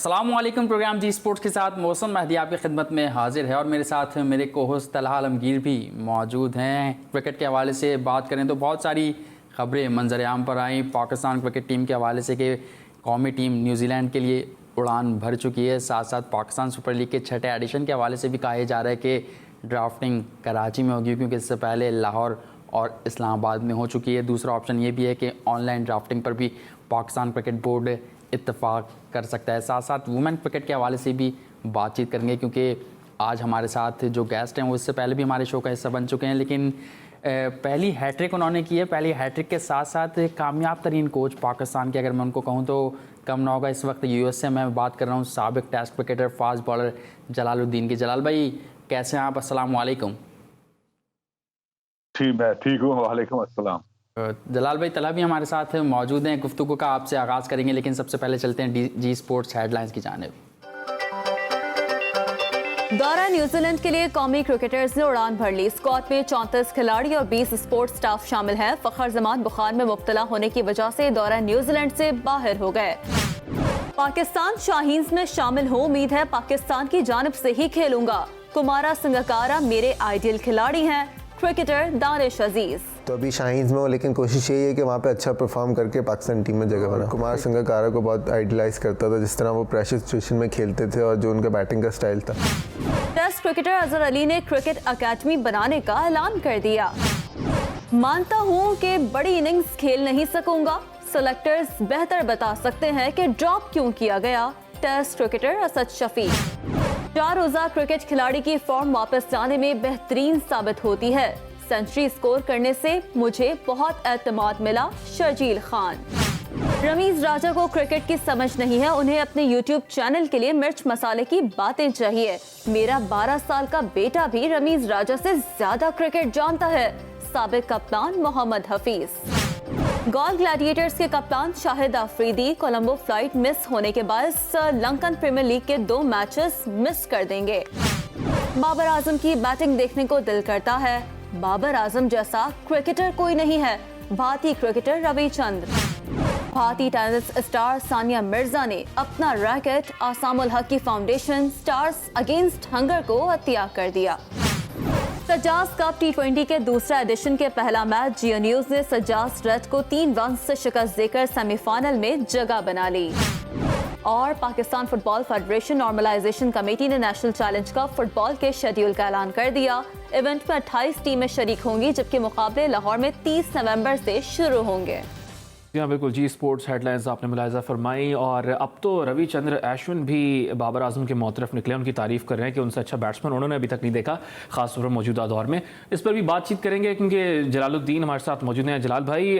अस्सलामुअलैकुम। प्रोग्राम जी स्पोर्ट्स के साथ मौसम मेहदी आपकी खिदमत में हाजिर है और मेरे साथ मेरे कोहोस्ट तलहा आलमगीर भी मौजूद हैं। क्रिकेट के हवाले से बात करें तो बहुत सारी खबरें मंजर आम पर आई पाकिस्तान क्रिकेट टीम के हवाले से कि कौमी टीम न्यूजीलैंड के लिए उड़ान भर चुकी है। साथ साथ पाकिस्तान सुपर लीग के छठे एडिशन के हवाले से भी कहा जा रहा है कि ड्राफ्टिंग कराची में होगी, क्योंकि इससे पहले लाहौर और इस्लामाबाद में हो चुकी है। दूसरा ऑप्शन ये भी है कि ऑनलाइन ड्राफ्टिंग पर भी पाकिस्तान क्रिकेट बोर्ड इत्तेफाक कर सकता है। साथ साथ वुमेन क्रिकेट के हवाले से भी बातचीत करेंगे, क्योंकि आज हमारे साथ जो गेस्ट हैं वो इससे पहले भी हमारे शो का हिस्सा बन चुके हैं, लेकिन पहली हैट्रिक उन्होंने की है। पहली हैट्रिक के साथ साथ कामयाब तरीन कोच पाकिस्तान के, अगर मैं उनको कहूँ तो कम ना होगा। इस वक्त यूएस से मैं बात कर रहा हूँ साबिक test cricketer fast bowler Jalaluddin की। जलाल भाई कैसे हैं आप? अस्सलाम वालेकुम। ठीक, मैं ठीक हूँ। वालेकुम अस्सलाम। जलाल भाई तलहा भी हमारे साथ मौजूद हैं। गुफ्तगू का आपसे आगाज़ करेंगे, लेकिन सबसे पहले चलते हैं जी स्पोर्ट्स हेडलाइंस की जानिब। दौरा न्यूजीलैंड के लिए कौमी क्रिकेटर्स ने उड़ान भर ली। स्क्वाड में 34 खिलाड़ी और 20 स्पोर्ट्स स्टाफ शामिल है। फखर जमान बुखार में मुब्तला होने की वजह से दौरा न्यूजीलैंड से बाहर हो गए। पाकिस्तान शाहीन्स में शामिल हो, उम्मीद है पाकिस्तान की जानिब से ही खेलूंगा। कुमारा संगकारा मेरे आइडियल खिलाड़ी हैं, क्रिकेटर दानिश अजीज। तो अभी शाहीन्स में हो, लेकिन कोशिश यही है कि वहाँ पे अच्छा परफॉर्म करके पाकिस्तान टीम में जगह बना। कुमार संगकारा को बहुत आइडियलाइज करता था, जिस तरह वो प्रेशर सिचुएशन में खेलते थे और जो उनका बैटिंग का स्टाइल था। टेस्ट क्रिकेटर अजहर अली ने क्रिकेट अकेडमी बनाने का ऐलान कर दिया। मानता हूँ कि बड़ी इनिंग्स खेल नहीं सकूंगा, सेलेक्टर्स बेहतर बता सकते हैं कि ड्रॉप क्यों किया गया। Test cricketer Asad Shafi. 4 रोजा क्रिकेट खिलाड़ी की फॉर्म वापस लाने में बेहतरीन साबित होती है। सेंचुरी स्कोर करने से मुझे बहुत एतमाद मिला। शर्जील खान। रमीज राजा को क्रिकेट की समझ नहीं है, उन्हें अपने यूट्यूब चैनल के लिए मिर्च मसाले की बातें चाहिए। मेरा 12 साल का बेटा भी रमीज राजा से ज्यादा क्रिकेट जानता है। साबिक कप्तान मोहम्मद हफीज। गोल ग्लैडिएटर्स के कप्तान शाहिद अफरीदी कोलंबो फ्लाइट मिस होने के बाद लंकन प्रीमियर लीग के 2 मैचेस मिस कर देंगे। बाबर आजम की बैटिंग देखने को दिल करता है। बाबर आजम जैसा क्रिकेटर कोई नहीं है। भारतीय क्रिकेटर रविचंद्र। भारतीय टेनिस स्टार सानिया मिर्जा ने अपना रैकेट आसामुल हक की फाउंडेशन स्टार्स अगेंस्ट हंगर को हत्या कर दिया। सज्जाद कप T20 के दूसरा एडिशन के पहला मैच जियो न्यूज ने सज्जाद रेड को 3 रन से शिकस्त देकर सेमीफाइनल में जगह बना ली। और Pakistan football federation normalisation committee ने नेशनल चैलेंज कप फुटबॉल के शेड्यूल का ऐलान कर दिया। इवेंट में 28 टीमें शरीक होंगी, जबकि मुकाबले लाहौर में 30 नवंबर से शुरू होंगे। हाँ बिल्कुल जी, स्पोर्ट्स हेडलाइंस आपने मुलाहिजा फरमाई। और अब तो रविचंद्र अश्विन भी बाबर आजम के मौतरफ निकले, उनकी तारीफ़ कर रहे हैं कि उनसे अच्छा बैट्समैन उन्होंने अभी तक नहीं देखा, खासतौर पर मौजूदा दौर में। इस पर भी बातचीत करेंगे, क्योंकि जलालुद्दीन हमारे साथ मौजूद हैं। जलाल भाई,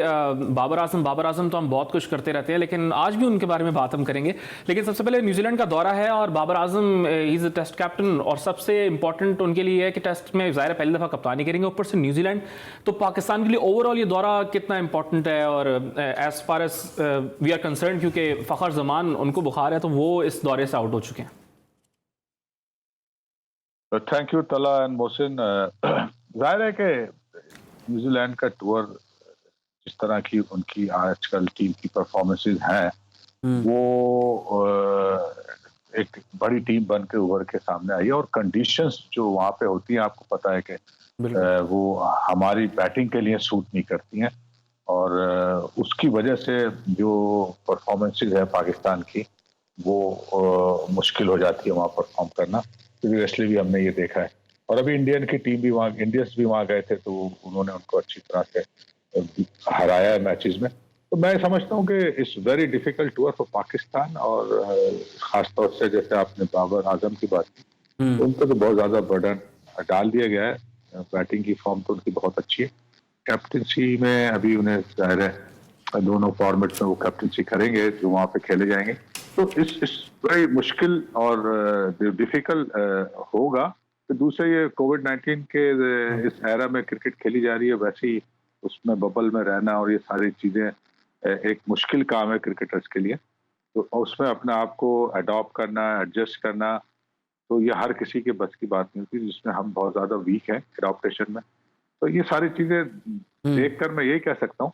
बाबर आजम तो हम बहुत कुछ करते रहते हैं, लेकिन आज भी उनके बारे में बात हम करेंगे। लेकिन सबसे पहले न्यूजीलैंड का दौरा है और Babar Azam is a test captain, और सबसे इंपॉर्टेंट उनके लिए है कि टेस्ट में ज़ाहिर पहली दफ़ा कप्तानी करेंगे, ऊपर से न्यूजीलैंड। तो पाकिस्तान के लिए ओवरऑल ये दौरा कितना इंपॉर्टेंट है? और as far as we are concerned, क्योंकि फखर जमान उनको बुखार है तो वो इस दौरे से आउट हो चुके हैं। थैंक यू तला एंड मोहसिन। जाहिर है कि न्यूजीलैंड का टूर, जिस तरह की उनकी आजकल टीम की परफॉर्मेंसेस हैं, वो एक बड़ी टीम बन के उभर के सामने आई है। और कंडीशंस जो वहाँ पे होती हैं, आपको पता है कि वो हमारी बैटिंग के लिए सूट नहीं करती हैं, और उसकी वजह से जो परफॉर्मेंसेस है पाकिस्तान की, वो मुश्किल हो जाती है वहाँ परफॉर्म करना। प्रीवियसली भी हमने ये देखा है, और अभी इंडियन की टीम भी वहाँ, इंडियंस भी वहाँ गए थे, तो उन्होंने उनको अच्छी तरह से हराया है मैचेस में। तो मैं समझता हूँ कि it's very difficult tour for Pakistan. और ख़ासतौर से जैसे आपने बाबर आजम की बात की, उन पर तो बहुत ज़्यादा बर्डन डाल दिया गया है। बैटिंग की फॉर्म तो उनकी बहुत अच्छी है। कैप्टनसी में अभी उन्हें जाहिर है दोनों फॉर्मेट्स में वो कैप्टनसी करेंगे जो वहाँ पे खेले जाएंगे। तो इस बड़ी मुश्किल और डिफिकल्ट होगा। तो दूसरे, ये कोविड-19 के इस एरा में क्रिकेट खेली जा रही है, वैसे ही उसमें बबल में रहना और ये सारी चीज़ें एक मुश्किल काम है क्रिकेटर्स के लिए। तो उसमें अपने आप को अडॉप्ट करना, एडजस्ट करना, तो ये हर किसी के बस की बात नहीं होती, जिसमें हम बहुत ज़्यादा वीक हैं एडॉप्टेशन में। तो ये सारी चीजें देखकर मैं यही कह सकता हूँ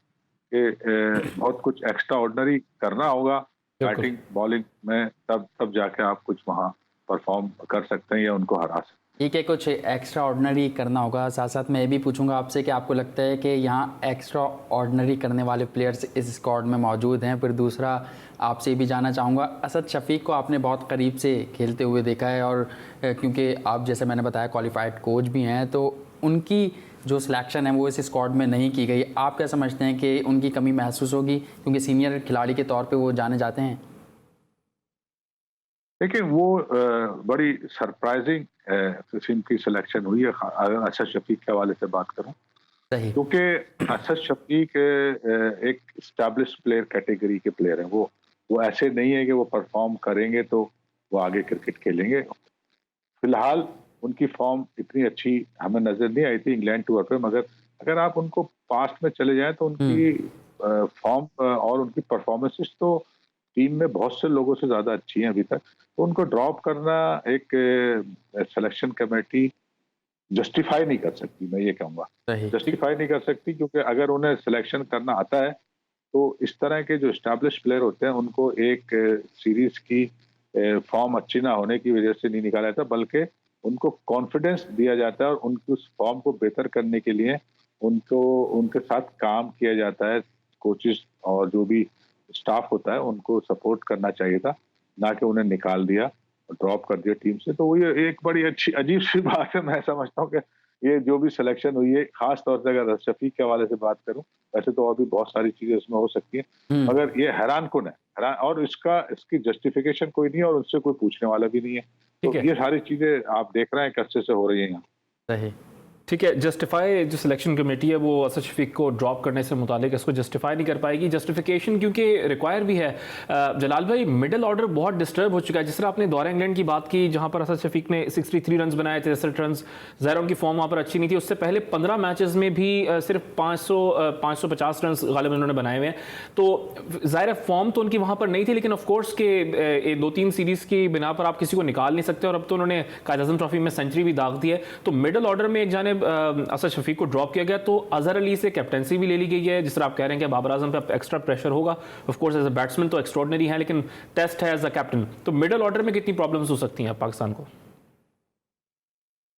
कि बहुत कुछ एक्स्ट्रा ऑर्डिनरी करना होगा बैटिंग बॉलिंग में तब जाके आप कुछ वहाँ परफॉर्म कर सकते हैं या उनको हरा सकते हैं। ठीक है, कुछ एक्स्ट्रा ऑर्डिनरी करना होगा। साथ साथ मैं ये भी पूछूंगा आपसे कि आपको लगता है कि यहाँ एक्स्ट्रा ऑर्डिनरी करने वाले प्लेयर्स इस स्क्वाड में मौजूद हैं? फिर दूसरा आपसे ये भी जानना चाहूँगा, असद शफीक को आपने बहुत करीब से खेलते हुए देखा है और क्योंकि आप जैसे मैंने बताया क्वालिफाइड कोच भी हैं, तो उनकी जो सिलेक्शन है वो इस स्क्वाड में नहीं की गई। आप क्या समझते हैं कि उनकी कमी महसूस होगी क्योंकि सीनियर खिलाड़ी के तौर पे वो जाने जाते हैं? देखिए वो बड़ी सरप्राइजिंग किस्म की सिलेक्शन हुई है अगर असद शफीक के हवाले से बात करूं, सही। क्योंकि असद शफीक एक स्टैब्लिश प्लेयर कैटेगरी के प्लेयर हैं। वो ऐसे नहीं है कि वो परफॉर्म करेंगे तो वो आगे क्रिकेट खेलेंगे। फिलहाल उनकी फॉर्म इतनी अच्छी हमें नजर नहीं आई थी इंग्लैंड टूर पे, मगर अगर आप उनको पास्ट में चले जाएं तो उनकी फॉर्म और उनकी परफॉर्मेंसेस तो टीम में बहुत से लोगों से ज्यादा अच्छी हैं अभी तक। तो उनको ड्रॉप करना एक सिलेक्शन कमेटी जस्टिफाई नहीं कर सकती, मैं ये कहूँगा जस्टिफाई नहीं कर सकती, क्योंकि अगर उन्हें सिलेक्शन करना आता है तो इस तरह के जो एस्टैब्लिश प्लेयर होते हैं उनको एक सीरीज की फॉर्म अच्छी ना होने की वजह से नहीं निकाला जाता, बल्कि उनको कॉन्फिडेंस दिया जाता है और उनकी उस फॉर्म को बेहतर करने के लिए उनको उनके साथ काम किया जाता है। कोचेस और जो भी स्टाफ होता है उनको सपोर्ट करना चाहिए था, ना कि उन्हें निकाल दिया, ड्रॉप कर दिया टीम से। तो वो ये एक बड़ी अच्छी अजीब सी बात है। मैं समझता हूँ कि ये जो भी सिलेक्शन हुई है, खास तौर से अगर शफीक के हवाले से बात करूं, वैसे तो और भी बहुत सारी चीजें इसमें हो सकती हैं, मगर ये हैरान कुन है और इसकी जस्टिफिकेशन कोई नहीं है और उससे कोई पूछने वाला भी नहीं है। तो ये सारी चीजें आप देख रहे हैं कि अच्छे से हो रही है यहाँ। सही। ठीक है, जस्टिफाई जो सिलेक्शन कमेटी है वो असद शफीक को ड्रॉप करने से मुतालिक इसको जस्टिफाई नहीं कर पाएगी। जस्टिफिकेशन क्योंकि रिक्वायर भी है। जलाल भाई, मिडिल ऑर्डर बहुत डिस्टर्ब हो चुका है। जिस तरह आपने दौरे इंग्लैंड की बात की जहां पर असद शफीक ने 63 रन बनाए थे, 63 रन, ज़ाहिर उनकी फॉर्म वहाँ पर अच्छी नहीं थी। उससे पहले 15 मैचेस में भी सिर्फ 550 रन गालिब उन्होंने बनाए हुए हैं। तो ज़ाहिर फॉर्म तो उनकी वहाँ पर नहीं थी, लेकिन ऑफकोर्स के 2-3 सीरीज़ की बिना पर आप किसी को निकाल नहीं सकते और अब तो उन्होंने कायद-ए-आज़म ट्रॉफी में सेंचुरी भी दाग दी है। तो मिडिल ऑर्डर में एक जाने असद शफीक को ड्रॉप किया गया, तो अजहर अली से कैप्टनसी भी ले ली गई है। जिस तरह आप कह रहे हैं कि बाबर आजम पे एक्स्ट्रा प्रेशर होगा, of course as a batsman तो एक्स्ट्रॉर्डिनरी है, लेकिन टेस्ट है एज अ कैप्टन। तो मिडिल ऑर्डर में कितनी प्रॉब्लम्स हो सकती हैं पाकिस्तान को?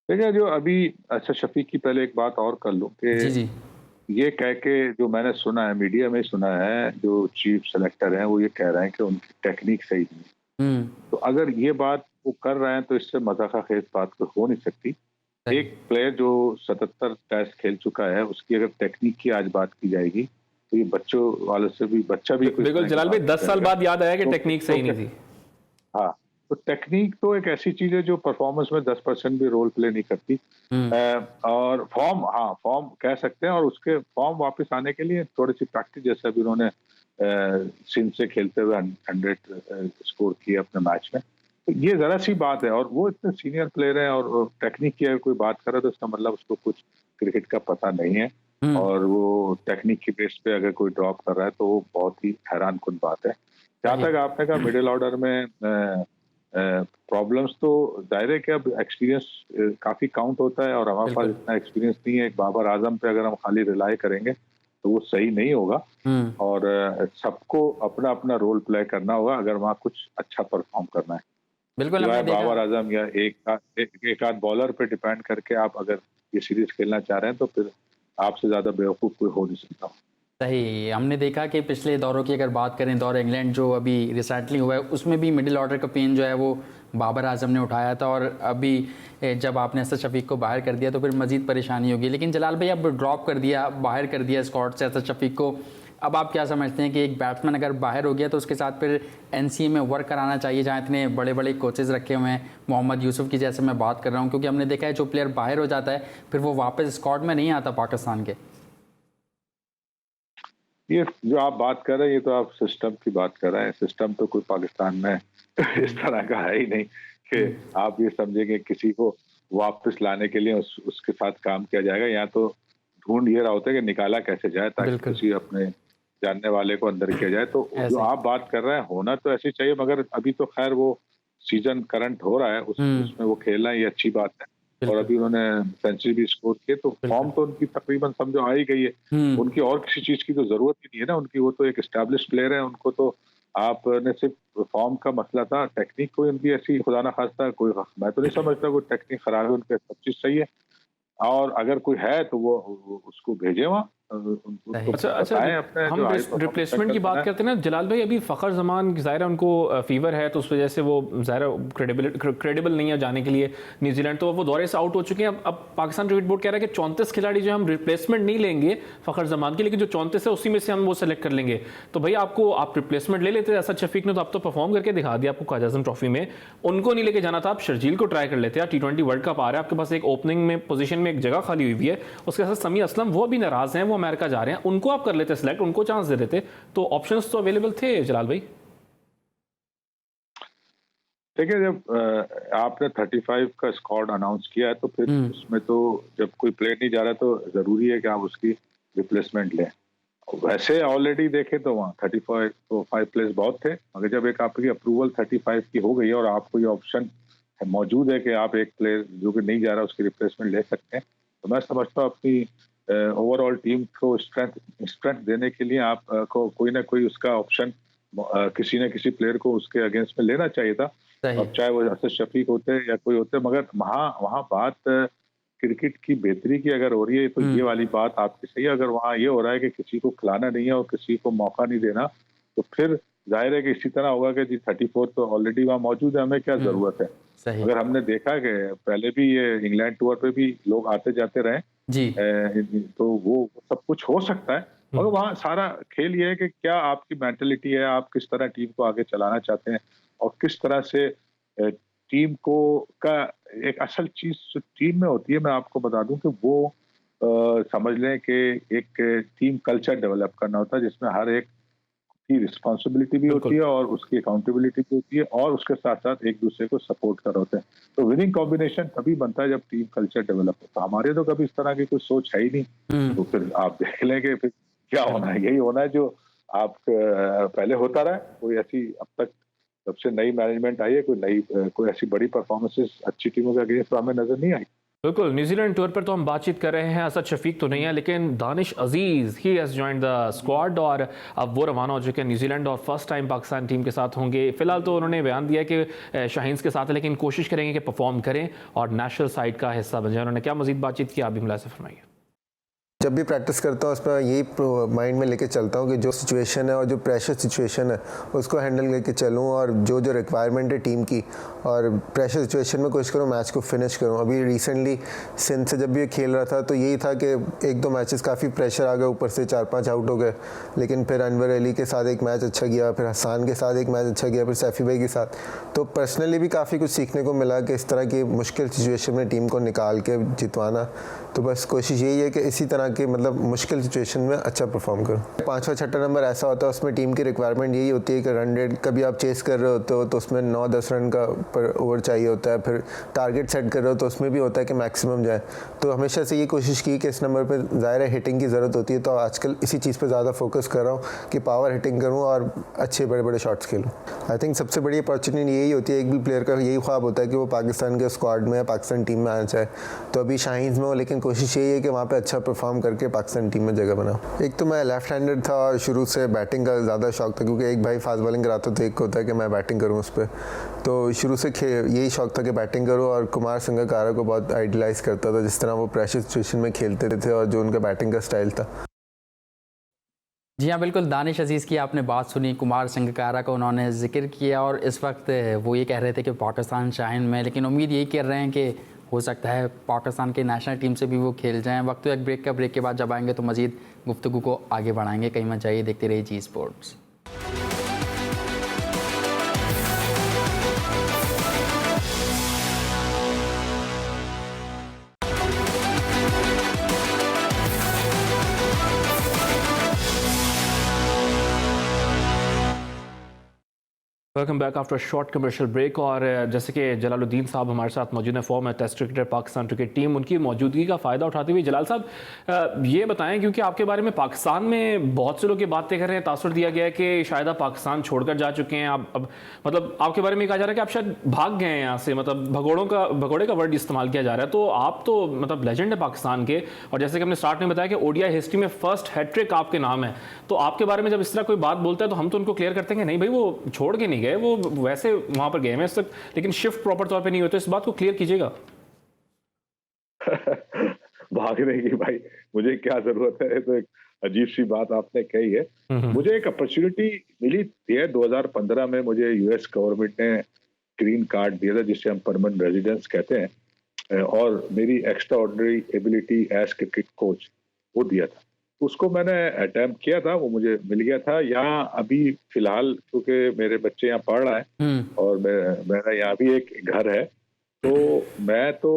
देखिए, जो अभी असद शफीक की पहले एक बात और कर लूं कि ये कह के जो मैंने सुना है, मीडिया में सुना है, जो चीफ सेलेक्टर हैं वो ये कह रहे हैं कि उनकी टेक्निक सही नहीं। तो अगर ये बात वो कर रहे हैं तो इससे मजाक खेज बात तो हो नहीं सकती। एक प्लेयर जो 77 टेस्ट खेल चुका है, उसकी अगर टेक्निक की आज बात की जाएगी तो ये बच्चों वाले से भी बच्चा भी बिल्कुल जलाल भाई 10 साल बाद याद आया कि टेक्निक सही नहीं थी। हाँ, तो टेक्निक तो एक ऐसी चीज है जो परफॉर्मेंस में 10% भी रोल प्ले नहीं करती। और फॉर्म कह सकते हैं, और उसके फॉर्म वापस आने के लिए थोड़ी सी प्रैक्टिस, जैसे अभी उन्होंने सिंध से खेलते हुए 100 स्कोर किए अपने मैच में, तो ये जरा सी बात है। और वो इतने सीनियर प्लेयर हैं और टेक्निक की अगर कोई बात करे तो इसका मतलब उसको कुछ क्रिकेट का पता नहीं है, और वो टेक्निक की बेस पे अगर कोई ड्रॉप कर रहा है तो वो बहुत ही हैरान कुन बात है। जहाँ तक आपने कहा मिडिल ऑर्डर में प्रॉब्लम्स, तो जाहिर है कि अब एक्सपीरियंस काफी काउंट होता है और हमारे पास इतना एक्सपीरियंस नहीं है। एक बाबर आजम पे अगर हम खाली रिलाई करेंगे तो वो सही नहीं होगा, और सबको अपना अपना रोल प्ले करना होगा अगर वहाँ कुछ अच्छा परफॉर्म करना है। बिल्कुल, बाबर आजम या एक आध बॉलर पे डिपेंड करके आप अगर ये सीरीज खेलना चाह रहे हैं तो फिर आपसे ज्यादा बेवकूफ कोई हो नहीं सकता। सही। हमने देखा कि पिछले दौरों की अगर बात करें, दौर इंग्लैंड जो अभी रिसेंटली हुआ है उसमें भी मिडिल ऑर्डर का पेन जो है वो बाबर आजम ने उठाया था, और अभी जब आपने असद शफीक को बाहर कर दिया तो फिर मजीद परेशानी होगी। लेकिन जलाल भाई, अब ड्रॉप कर दिया, बाहर कर दिया स्क्वाड से असद शफीक को, अब आप क्या समझते हैं कि एक बैट्समैन अगर बाहर हो गया तो उसके साथ फिर एनसीए में वर्क कराना चाहिए, जहाँ इतने बड़े बड़े कोचेज़ रखे हुए हैं, मोहम्मद यूसुफ की जैसे मैं बात कर रहा हूँ, क्योंकि हमने देखा है जो प्लेयर बाहर हो जाता है फिर वो वापस स्क्वाड में नहीं आता पाकिस्तान के। ये जो आप बात कर रहे हैं ये तो आप सिस्टम की बात कर रहे हैं। सिस्टम तो कोई पाकिस्तान में इस तरह का है ही नहीं कि आप ये समझेंगे किसी को वापस लाने के लिए उसके साथ काम किया जाएगा। यहाँ तो ढूंढ ये रहा होता है कि निकाला कैसे जाए ताकि किसी अपने जानने वाले को अंदर किया जाए। तो जो आप बात कर रहे हैं होना तो ऐसे चाहिए, मगर अभी तो खैर वो सीजन करंट हो रहा है, उसमें वो खेलना ये अच्छी बात है। और अभी उन्होंने सेंचुरी भी स्कोर किए, तो फॉर्म तो उनकी तकरीबन समझो आ ही गई है। उनकी और किसी चीज की तो जरूरत ही नहीं है ना, उनकी वो तो एक एस्टैब्लिश प्लेयर है, उनको तो आपने सिर्फ फॉर्म का मसला था, टेक्निक कोई उनकी ऐसी खुदा ना खास्ता कोई, मैं तो नहीं समझता कोई टेक्निक खराब है, उनके सब चीज सही है, और अगर कोई है तो वो उसको भेजे वहाँ, उनको अच्छा, बताएं अपने हम जो high performance रिप्लेसमेंट की sector बात है। करते हैं ना जलाल भाई, अभी फ़खर जमान ज़ाहिर है उनको फीवर है तो उस वजह से वो ज़ाहिर क्रेडिबल नहीं है जाने के लिए न्यूजीलैंड, तो वो दौरे से आउट हो चुके हैं। अब पाकिस्तान क्रिकेट बोर्ड कह रहा है कि 34 खिलाड़ी जो हम रिप्लेसमेंट नहीं लेंगे फ़खर जमान की, लेकिन जो 34 है उसी में से हम वो सेलेक्ट कर लेंगे। तो भाई आप रिप्लेसमेंट ले लेते, असद शफीक ने तो अब तो परफॉर्म करके दिखा दिया आपको ख्वाजा आज़म ट्रॉफी में, उनको नहीं लेके जाना था, आप शर्जील को ट्राई कर लेते हैं। T20 वर्ल्ड कप आ रहा है, आपके पास एक ओपनिंग में पोजीशन में एक जगह खाली हुई है, उसके साथ समी असलम वो भी नाराज हैं, वो अमेरिका जा रहे हैं, उनको आप कर लेते सिलेक्ट, उनको चांस दे देते, तो ऑप्शंस तो अवेलेबल थे जलाल भाई। देखिए, जब आपने 35 का स्क्वाड अनाउंस किया है तो फिर उसमें तो जब कोई प्लेयर नहीं जा रहा तो जरूरी है कि आप उसकी रिप्लेसमेंट लें। वैसे ऑलरेडी देखें तो वहाँ 35 प्लेयर्स बहुत थे, मगर जब एक आपकी अप्रूवल 35 की हो गई है और आपको ये ऑप्शन मौजूद है कि आप एक प्लेयर जो कि नहीं जा रहा उसकी रिप्लेसमेंट ले सकते हैं, तो मैं समझता हूँ अपनी ओवरऑल टीम को स्ट्रेंथ देने के लिए आप को कोई ना कोई उसका ऑप्शन किसी न किसी प्लेयर को उसके अगेंस्ट में लेना चाहिए था। अब चाहे वो असद शफीक होते या कोई होते, मगर वहाँ बात क्रिकेट की बेहतरी की अगर हो रही है तो ये वाली बात आपकी सही है। अगर वहाँ ये हो रहा है कि किसी को खिलाना नहीं है और किसी को मौका नहीं देना, तो फिर जाहिर है कि इसी तरह होगा कि जी 34 तो ऑलरेडी वहाँ मौजूद है, हमें क्या जरूरत है। अगर हमने देखा कि पहले भी ये इंग्लैंड टूर पे भी लोग आते जाते रहे जी, तो वो सब कुछ हो सकता है, मगर वहाँ सारा खेल ये है कि क्या आपकी मेंटलिटी है, आप किस तरह टीम को आगे चलाना चाहते हैं और किस तरह से टीम को का एक असल चीज जो टीम में होती है, मैं आपको बता दूं कि वो समझ लें कि एक टीम कल्चर डेवलप करना होता है जिसमें हर एक की रिस्पॉन्सिबिलिटी भी होती है और उसकी अकाउंटेबिलिटी भी होती है और उसके साथ साथ एक दूसरे को सपोर्ट कर रहे होते हैं। तो विनिंग कॉम्बिनेशन तभी बनता है जब टीम कल्चर डेवलप होता है। हमारे तो कभी इस तरह की कोई सोच है ही नहीं, तो फिर आप देख लें कि फिर क्या होना है, यही होना है जो आप पहले होता रहा। कोई ऐसी अब तक जब से नई मैनेजमेंट आई है कोई ऐसी बड़ी परफॉर्मेंसेस अच्छी टीमों के अगेंस्ट हमें नजर नहीं आई। बिल्कुल, न्यूजीलैंड टूर पर तो हम बातचीत कर रहे हैं, असद शफीक तो नहीं है, लेकिन Danish Aziz he has joined the squad और अब वो रवाना हो चुके हैं न्यूजीलैंड और फर्स्ट टाइम पाकिस्तान टीम के साथ होंगे। फिलहाल तो उन्होंने बयान दिया कि शाहीन्स के साथ है, लेकिन कोशिश करेंगे कि परफॉर्म करें और नेशनल साइड का हिस्सा बन जाए। उन्होंने क्या मजीद बातचीत की, आप भी मुलाहिज़ा फरमाइए। जब भी प्रैक्टिस करता हूँ उसमें यही माइंड में लेके चलता हूँ कि जो सिचुएशन है और जो प्रेशर सिचुएशन है उसको हैंडल करके चलूँ और जो रिक्वायरमेंट है टीम की और प्रेशर सिचुएशन में कोशिश करूँ मैच को फिनिश करूँ। अभी रिसेंटली सिंध से जब भी खेल रहा था तो यही था कि एक दो मैचेस काफ़ी प्रेशर आ गया, ऊपर से 4-5 आउट हो गए, लेकिन फिर अनवर अली के साथ एक मैच अच्छा गया, फिर हसान के साथ एक मैच अच्छा गया, फिर सैफी भाई के साथ। तो पर्सनली भी काफ़ी कुछ सीखने को मिला कि इस तरह की मुश्किल सिचुएशन में टीम को निकाल के जितवाना। तो बस कोशिश यही है कि इसी तरह के मतलब मुश्किल सिचुएशन में अच्छा परफॉर्म करूँ। 5वां-6वां नंबर ऐसा होता है उसमें टीम की रिक्वायरमेंट यही होती है कि रन रेट कभी आप चेस कर रहे होते हो तो उसमें 9-10 रन का पर ओवर चाहिए होता है, फिर टारगेट सेट कर रहे हो तो उसमें भी होता है कि मैक्सिमम जाए। तो हमेशा से ये कोशिश की कि इस नंबर पर ज़ाहिर है हिटिंग की ज़रूरत होती है, तो आजकल इसी चीज़ पर ज़्यादा फोकस कर रहा हूँ कि पावर हिटिंग करूँ और अच्छे बड़े बड़े शॉट्स खेलूँ। आई थिंक सबसे बड़ी अपॉर्चुनिटी यही होती है, एक भी प्लेयर का यही ख्वाब होता है कि वो पाकिस्तान के स्क्वाड में या पाकिस्तान टीम में आना चाहे। तो अभी शाहीन्स में हो, लेकिन कोशिश यही है कि वहाँ पे अच्छा परफॉर्म करके पाकिस्तान टीम में जगह बनाऊँ। एक तो मैं लेफ्ट हैंडेड था और शुरू से बैटिंग का ज़्यादा शौक था, क्योंकि एक भाई फास्ट बॉलिंग कराता तो एक होता है कि मैं बैटिंग करूँ उस पर। तो शुरू से यही शौक था कि बैटिंग करूँ और कुमार संगकारा को बहुत आइडलाइज़ करता था, जिस तरह वो प्रेशर सिचुएशन में खेलते थे और जो उनका बैटिंग का स्टाइल था। जी हाँ, बिल्कुल दानिश अजीज़ की आपने बात सुनी, कुमार संगकारा का उन्होंने जिक्र किया और इस वक्त वो ये कह रहे थे कि पाकिस्तान शाहीन में, लेकिन उम्मीद यही कर रहे हैं कि हो सकता है पाकिस्तान के नेशनल टीम से भी वो खेल जाएं। वक्त तो एक ब्रेक के बाद जब आएंगे तो मज़ीद गुफ्तगू को आगे बढ़ाएंगे। कहीं मत जाइए, देखते रहिए Zee sports. Welcome back after short commercial break. और जैसे कि जलालुद्दीन साहब हमारे साथ मौजूद हैं, former test cricketer Pakistan cricket team, उनकी मौजूदगी का फ़ायदा उठाते हुए जलाल साहब ये बताएं, क्योंकि आपके बारे में पाकिस्तान में बहुत से लोग ये बातें कर रहे हैं, तासुर दिया गया है कि शायद आप पाकिस्तान छोड़कर जा चुके हैं। आप अब मतलब आपके बारे में कहा जा रहा है कि आप शायद भाग गए हैं यहाँ से, मतलब भगोड़े का वर्ड इस्तेमाल किया जा रहा है। तो आप तो मतलब लेजेंड है पाकिस्तान के, और जैसे कि हमने स्टार्ट में बताया कि ओडीआई हिस्ट्री में फर्स्ट हैट्रिक आपके नाम है। तो आपके बारे में जब इस तरह कोई बात बोलता है तो हम तो उनको क्लियर करते हैं कि नहीं भाई, वो छोड़ के नहीं गए, वो वैसे वहां पर गए हैं तक, लेकिन शिफ्ट प्रॉपर तौर पे नहीं होते। इस बात को क्लियर कीजिएगा। भागने की भाई मुझे क्या जरूरत है, तो एक अजीब सी बात आपने कही है। मुझे एक अपॉर्चुनिटी मिली थी 2015 में, मुझे यूएस गवर्नमेंट ने ग्रीन कार्ड दिया था, जिसे हम परमानेंट रेजिडेंस कहते हैं, और मेरी extraordinary ability as cricket coach वो दिया था। उसको मैंने अटेम्प्ट किया था, वो मुझे मिल गया था। यहाँ अभी फिलहाल क्योंकि मेरे बच्चे यहाँ पढ़ रहे हैं और मेरा यहाँ भी एक घर है, तो मैं तो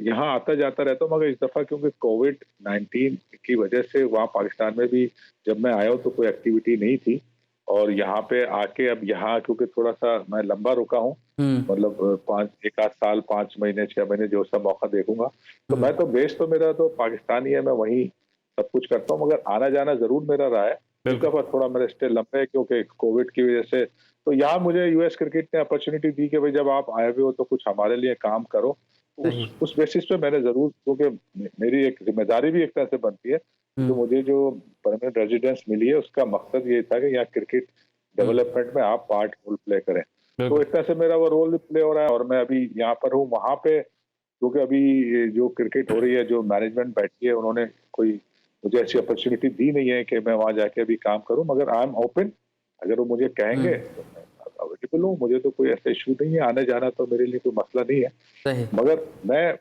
यहाँ आता जाता रहता हूँ। मगर इस दफा क्योंकि कोविड-19 की वजह से वहाँ पाकिस्तान में भी जब मैं आया हूँ तो कोई एक्टिविटी नहीं थी, और यहाँ पे आके अब यहाँ क्योंकि थोड़ा सा मैं लंबा रुका हूँ, मतलब एक आध साल, 5 महीने 6 महीने जो सा मौका देखूंगा, तो मैं तो बेस तो मेरा तो पाकिस्तानी है, मैं वहीं सब कुछ करता हूँ, मगर आना जाना जरूर मेरा रहा है। इस दफा थोड़ा मेरे स्टे लंबे है क्योंकि कोविड की वजह से। तो यहाँ मुझे यूएस क्रिकेट ने अपॉर्चुनिटी दी कि भाई जब आप आए हुए हो तो कुछ हमारे लिए काम करो। उस बेसिस पे मैंने जरूर, क्योंकि मेरी एक जिम्मेदारी भी एक तरह से बनती है, तो मुझे जो परमानेंट रेजिडेंस मिली है उसका मकसद ये था कि यहाँ क्रिकेट डेवलपमेंट में आप पार्ट रोल प्ले करें। तो एक तरह से मेरा वो रोल प्ले हो रहा है, और मैं अभी यहाँ पर हूँ। वहाँ पे क्योंकि अभी जो क्रिकेट हो रही है, जो मैनेजमेंट बैठी है, उन्होंने कोई मुझे ऐसी अपॉर्चुनिटी दी नहीं है कि मैं वहां जाके अभी काम करूं, मगर आई एम ओपन। अगर वो मुझे कहेंगे तो मैं अवेलेबल हूँ, मुझे तो कोई ऐसा इशू नहीं है, आने जाना तो मेरे लिए कोई मसला नहीं है। मगर मैं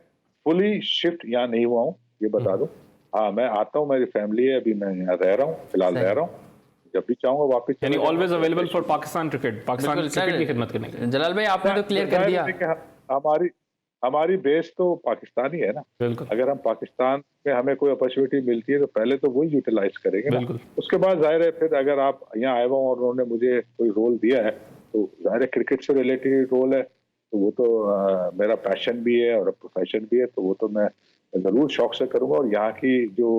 फुली शिफ्ट यहाँ नहीं हुआ हूँ, ये बता दूं। हाँ, मैं आता हूँ, मेरी फैमिली है, अभी मैं यहाँ रह रहा हूँ, फिलहाल रह रहा हूँ। जब भी चाहूंगा वापस, यानी always available for Pakistan cricket, Pakistan cricket की खिदमत करने के लिए। जलाल भाई आपने तो क्लियर कर दिया, हमारी बेस तो पाकिस्तान ही है ना। अगर हम पाकिस्तान में हमें कोई अपॉर्चुनिटी मिलती है तो पहले तो वही यूटिलाइज करेंगे ना। उसके बाद जाहिर है फिर अगर आप यहाँ आए हुए और उन्होंने मुझे कोई रोल दिया है तो जाहिर है क्रिकेट से रिलेटेड रोल है, तो वो तो मेरा पैशन भी है और प्रोफेशन भी है, तो वो तो मैं जरूर शौक से करूंगा। और यहाँ की जो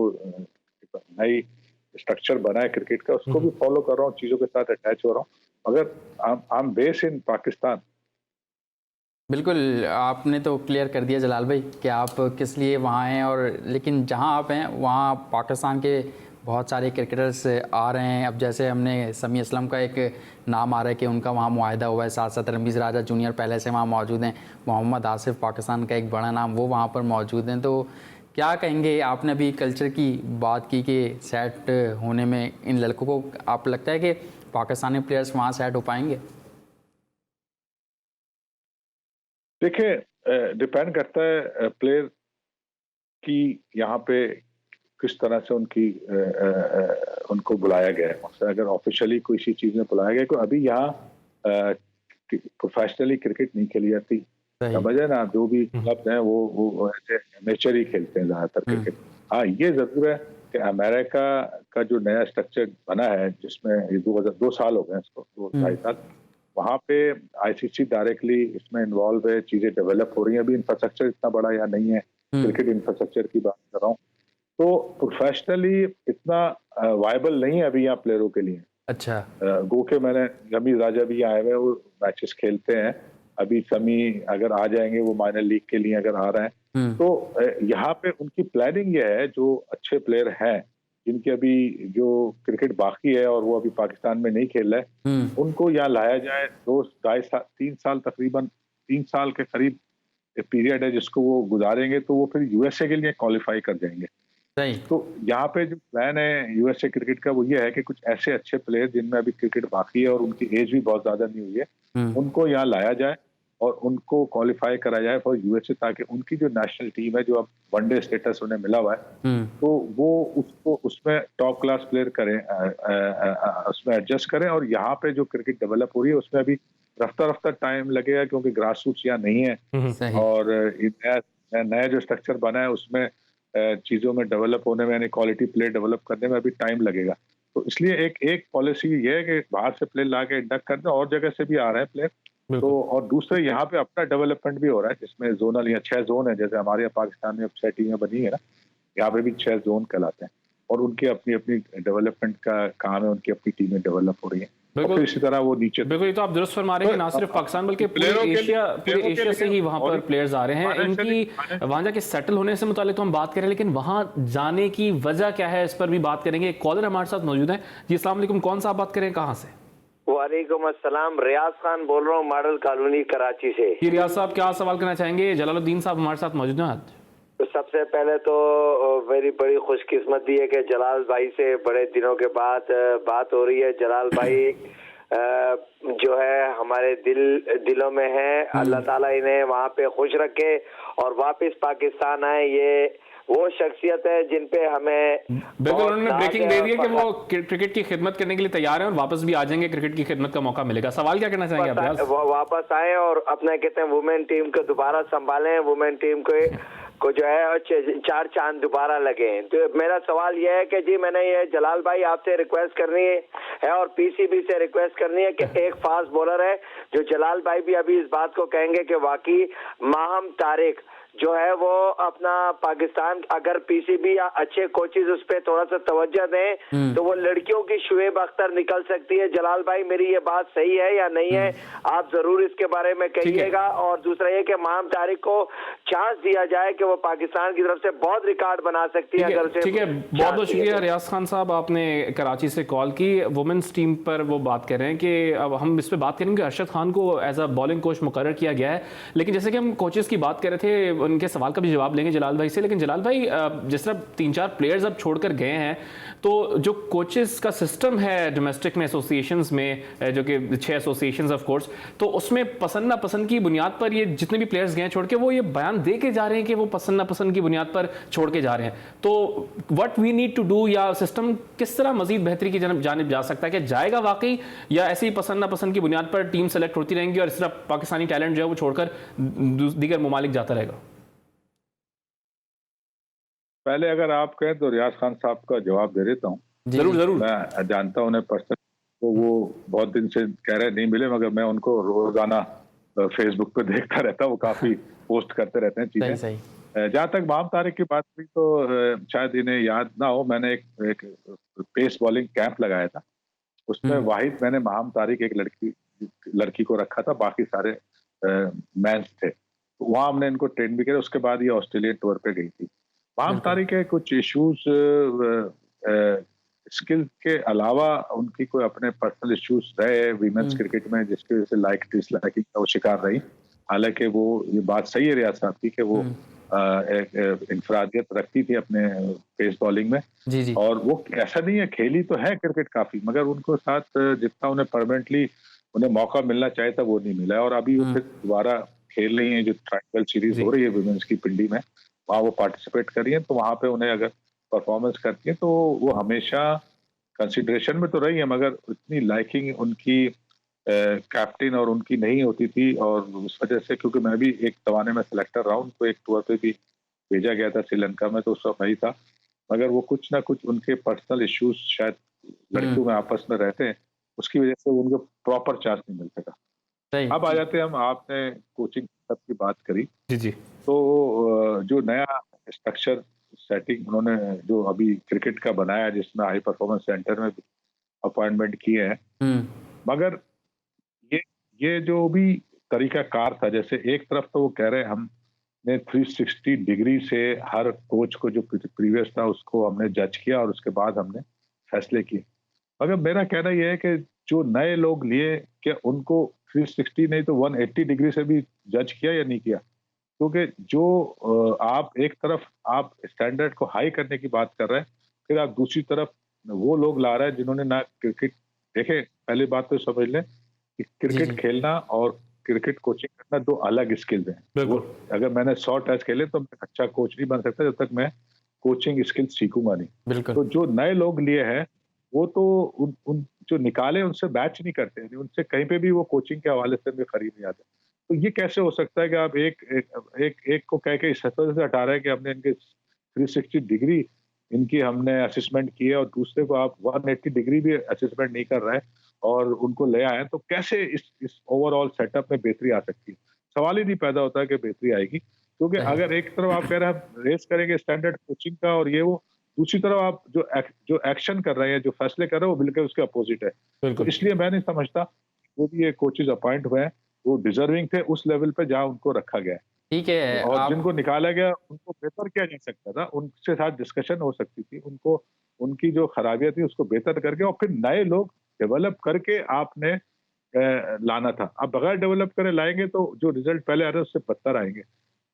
नई स्ट्रक्चर बना है क्रिकेट का, उसको भी फॉलो कर रहा हूँ, चीजों के साथ अटैच हो रहा हूँ। मगर I am base in Pakistan. बिल्कुल, आपने तो क्लियर कर दिया जलाल भाई कि आप किस लिए वहाँ हैं, और लेकिन जहाँ आप हैं वहाँ पाकिस्तान के बहुत सारे क्रिकेटर्स आ रहे हैं। अब जैसे हमने समी असलम का एक नाम आ रहा है कि उनका वहाँ मुआहदा हुआ है, साथ साथ रमीज़ राजा जूनियर पहले से वहाँ मौजूद हैं, मोहम्मद आसिफ पाकिस्तान का एक बड़ा नाम, वो वहाँ पर मौजूद हैं। तो क्या कहेंगे, आपने अभी कल्चर की बात की कि सेट होने में इन लड़कों को, आप लगता है कि पाकिस्तानी प्लेयर्स वहाँ सेट हो पाएंगे? देखिए, डिपेंड करता है प्लेयर की यहाँ पे किस तरह से उनको बुलाया गया है। अगर ऑफिशियली कोई सी चीज में बुलाया गया, तो अभी यहाँ प्रोफेशनली क्रिकेट नहीं खेली जाती, समझ है ना। जो भी क्लब हैं वो ऐसे अमेचर ही खेलते हैं ज्यादातर क्रिकेट। हाँ, ये जरूर है कि अमेरिका का जो नया स्ट्रक्चर बना है, जिसमें 2 साल हो गए इसको, 2-2.5 साल, वहाँ पे आईसीसी डायरेक्टली इसमें इन्वॉल्व है, चीजें डेवलप हो रही हैं। अभी इंफ्रास्ट्रक्चर इतना बड़ा यहाँ नहीं है, क्रिकेट इंफ्रास्ट्रक्चर की बात कर रहा हूँ, तो प्रोफेशनली इतना वायबल नहीं है अभी यहाँ प्लेयरों के लिए। अच्छा, गो के मैंने रमीज राजा भी आए हुए, वो मैचेस खेलते हैं। अभी समी अगर आ जाएंगे, वो माइनर लीग के लिए अगर आ रहे हैं, तो यहाँ पे उनकी प्लानिंग ये है, जो अच्छे प्लेयर हैं जिनके अभी जो क्रिकेट बाकी है और वो अभी पाकिस्तान में नहीं खेल रहे, उनको यहाँ लाया जाए। 2-2.5-3 साल, तकरीबन 3 साल के करीब पीरियड है जिसको वो गुजारेंगे, तो वो फिर यूएसए के लिए क्वालिफाई कर जाएंगे। तो यहाँ पे जो प्लान है यूएसए क्रिकेट का, वो ये है कि कुछ ऐसे अच्छे प्लेयर जिनमें अभी क्रिकेट बाकी है और उनकी एज भी बहुत ज्यादा नहीं हुई है, उनको यहाँ लाया जाए और उनको क्वालिफाई करा जाए फॉर यूएसए, ताकि उनकी जो नेशनल टीम है, जो अब वनडे स्टेटस उन्हें मिला हुआ है, तो वो उसको उसमें टॉप क्लास प्लेयर करें, उसमें एडजस्ट करें। और यहाँ पे जो क्रिकेट डेवलप हो रही है उसमें अभी रफ्ता टाइम लगेगा, क्योंकि ग्रास रूट्स यहाँ नहीं है, और नया जो स्ट्रक्चर बना है उसमें चीजों में डेवलप होने में, यानी क्वालिटी प्लेयर डेवलप करने में अभी टाइम लगेगा। तो इसलिए एक एक पॉलिसी ये है कि बाहर से प्लेयर ला के इंडक्ट करते हैं, और जगह से भी आ रहे हैं प्लेयर। तो और दूसरे यहाँ पे अपना डेवलपमेंट भी हो रहा है, जिसमें जोनल या 6 जोन है, जैसे हमारे यहाँ पाकिस्तान में अब 6 टीमें बनी है ना, यहाँ पे भी 6 जोन कहलाते हैं, और उनकी अपनी अपनी डेवलपमेंट का काम है, उनकी अपनी टीमें डेवलप हो रही है। और फिर इसी तरह वो नीचे बिल्कुल, ये तो आप दुरुस्त फरमा रहे हैं कि ना सिर्फ पाकिस्तान बल्कि पूरे एशिया से ही वहां पर प्लेयर्स आ रहे हैं। इनकी वहां जाके सेटल होने से मुतालिक तो हम बात करें, लेकिन वहां जाने की वजह क्या है, इस पर भी बात करेंगे। एक कॉलर हमारे साथ मौजूद है जी। अस्सलाम वालेकुम, कौन सा आप बात करें, कहाँ से? वालेकुम अस्सलाम, रियाज खान बोल रहा हूँ, मॉडल कॉलोनी कराची से। जी रियाज साहब, क्या सवाल करना चाहेंगे? जलालुद्दीन साहब हमारे साथ मौजूद हैं आज। तो सबसे पहले तो मेरी बड़ी खुशकिस्मती है कि जलाल भाई से बड़े दिनों के बाद बात हो रही है। जलाल भाई जो है हमारे दिलों में है। अल्लाह ताला इन्हें वहाँ पे खुश रखे और वापस पाकिस्तान आए। ये वो शख्सियत है जिन पे हमें बिल्कुल, उन्होंने ब्रेकिंग दे दी है कि वो क्रिकेट की खिदमत करने के लिए तैयार हैं और वापस भी आ जाएंगे, क्रिकेट की खिदमत का मौका मिलेगा। सवाल क्या करना चाहेंगे आप? वो वापस आए और अपना कहते हैं वुमेन टीम को दोबारा संभालें, वुमेन टीम को जो है 4 चांद दोबारा लगे। तो मेरा सवाल यह है कि जी मैंने ये जलाल भाई आपसे रिक्वेस्ट करनी है और पीसीबी से रिक्वेस्ट करनी है कि एक फास्ट बॉलर है जो जलाल भाई भी अभी इस बात को कहेंगे कि वाकई माहम तारिक जो है वो अपना पाकिस्तान, अगर पीसीबी या अच्छे कोचेज उस पर थोड़ा सा तवज्जो दें तो वो लड़कियों की शुएब अख्तर निकल सकती है। जलाल भाई, मेरी ये बात सही है या नहीं है? आप जरूर इसके बारे में कहिएगा। और दूसरा ये कि माहम तारिक को चांस दिया जाए कि वो पाकिस्तान की तरफ से बहुत रिकॉर्ड बना सकती है। अगर ठीक है, बहुत बहुत शुक्रिया रियाज खान साहब, आपने कराची से कॉल की। वुमेन्स टीम पर वो बात कर रहे हैं कि अब हम इस पर बात करेंगे। अरशद खान को एज अ बॉलिंग कोच मुकर्रर किया गया है, लेकिन जैसे कि हम कोचेस की बात कर रहे थे, उनके सवाल का भी जवाब लेंगे जलाल भाई से। लेकिन जलाल भाई, जिस तरह 3-4 प्लेयर्स अब छोड़कर गए हैं, तो जो कोचेस का सिस्टम है डोमेस्टिक में एसोसिएशंस में, जो कि 6 एसोसिएशंस ऑफ कोर्स, तो उसमें पसंद नापसंद की बुनियाद पर ये जितने भी प्लेयर्स गए छोड़ के, वो ये बयान दे के जा रहे हैं कि वो पसंद नापसंद की बुनियाद पर छोड़ के जा रहे हैं। तो what we need to do, या सिस्टम किस तरह मजीद बेहतरी की जानिब जा सकता है? कि जाएगा वाकई, या ऐसी पसंद नापसंद की बुनियाद पर टीम सेलेक्ट होती रहेंगी और इस तरह पाकिस्तानी टैलेंट जो है वो छोड़कर दीगर ममालिक जाता रहेगा? पहले अगर आप कहें तो रियाज खान साहब का जवाब दे देता हूँ। जरूर जरूर। मैं जानता हूँ उन्हें पर्सनल, तो वो बहुत दिन से कह रहे नहीं मिले, मगर मैं उनको रोजाना फेसबुक पे देखता रहता हूँ, वो काफी पोस्ट करते रहते हैं चीजें। सही। जहाँ तक माहम तारिक की बात हुई तो शायद इन्हें याद ना हो, मैंने एक पेस बॉलिंग कैंप लगाया था। उसमें वाहिद मैंने माहम तारिक एक लड़की को रखा था, बाकी सारे मैंस थे। तो वहाँ हमने इनको ट्रेन भी किया। उसके बाद ये ऑस्ट्रेलियन टूर पे गई थी। माहम तारिक के कुछ इश्यूज स्किल के अलावा उनकी कोई अपने पर्सनल इश्यूज रहे वीमेंस क्रिकेट में, जिसकी वजह से लाइक डिसलाइकिंग का वो शिकार रही। हालांकि वो ये बात सही है रियाज साहब की कि वो एक इंफरादियत रखती थी अपने पेस बॉलिंग में। जी। और वो ऐसा नहीं है, खेली तो है क्रिकेट काफी, मगर उनको साथ जितना उन्हें परमानेंटली उन्हें मौका मिलना चाहिए था वो नहीं मिला। और अभी वो फिर दोबारा खेल रही है, जो ट्राइबल सीरीज हो रही है वुमेन्स की पिंडी में, वहाँ वो पार्टिसिपेट कर रही है। तो वहाँ पे उन्हें अगर परफॉर्मेंस करती है तो वो हमेशा कंसिडरेशन में तो रही है, मगर इतनी लाइकिंग उनकी कैप्टन और उनकी नहीं होती थी। और उस वजह से, क्योंकि मैं भी एक जमाने में सिलेक्टर रहा हूँ, उनको एक टूर पे भी भेजा गया था श्रीलंका में, तो उस वक्त नहीं था। मगर वो कुछ ना कुछ उनके पर्सनल इश्यूज शायद लड़कियों में आपस में रहते हैं, उसकी वजह से उनको प्रॉपर चांस नहीं मिल सका। अब आ जाते हैं हम, आपने कोचिंग की बात करी जी। तो जो नया स्ट्रक्चर सेटिंग उन्होंने जो अभी क्रिकेट का बनाया, जिसमें हाई परफॉर्मेंस सेंटर में अपॉइंटमेंट किए हैं, मगर ये जो भी तरीका कार था, जैसे एक तरफ तो वो कह रहे हैं हमने 360 डिग्री से हर कोच को जो प्रीवियस था उसको हमने जज किया और उसके बाद हमने फैसले किए। मगर मेरा कहना यह है कि जो नए लोग लिए, क्या उनको 360 नहीं तो 180 डिग्री से भी जज किया या नहीं किया? क्योंकि जो आप एक तरफ आप स्टैंडर्ड को हाई करने की बात कर रहे हैं, फिर आप दूसरी तरफ वो लोग ला रहे हैं जिन्होंने ना क्रिकेट देखे। पहली बात तो समझ लें कि क्रिकेट खेलना और क्रिकेट कोचिंग करना 2 अलग स्किल्स हैं। अगर मैंने 100 टेस्ट खेले तो मैं अच्छा कोच नहीं बन सकता जब तक मैं कोचिंग स्किल्स सीखूंगा नहीं। तो जो नए लोग लिए हैं वो तो उन जो निकाले उनसे मैच नहीं करते हैं, उनसे कहीं पे भी वो कोचिंग के हवाले से भी खरीद नहीं आते। तो ये कैसे हो सकता है कि आप एक को कह के इस हद से हटा रहे हैं कि हमने इनके 360 डिग्री इनकी हमने असेसमेंट की है और दूसरे को आप 180 डिग्री भी असेसमेंट नहीं कर रहे हैं और उनको ले आए, तो कैसे इस ओवरऑल सेटअप में बेहतरी आ सकती है? सवाल ही नहीं पैदा होता है कि बेहतरी आएगी, क्योंकि अगर एक तरफ आप कह रहे हैं रेस करेंगे स्टैंडर्ड कोचिंग का और ये वो, दूसरी तरफ आप जो एक्शन कर रहे हैं, जो फैसले कर रहे हैं, वो बिल्कुल उसके अपोजिट है। तो इसलिए मैं नहीं समझता जो भी ये कोचेज अपॉइंट हुए हैं वो डिजर्विंग थे उस लेवल पे जहां उनको रखा गया है। ठीक है, और आप जिनको निकाला गया उनको बेहतर किया जा सकता था, उनसे साथ डिस्कशन हो सकती थी, उनको उनकी जो खराबियां थी उसको बेहतर करके और फिर नए लोग डेवलप करके आपने लाना था। आप बगैर डेवलप करे लाएंगे तो जो रिजल्ट पहले आ रहे हैं उससे बदतर आएंगे।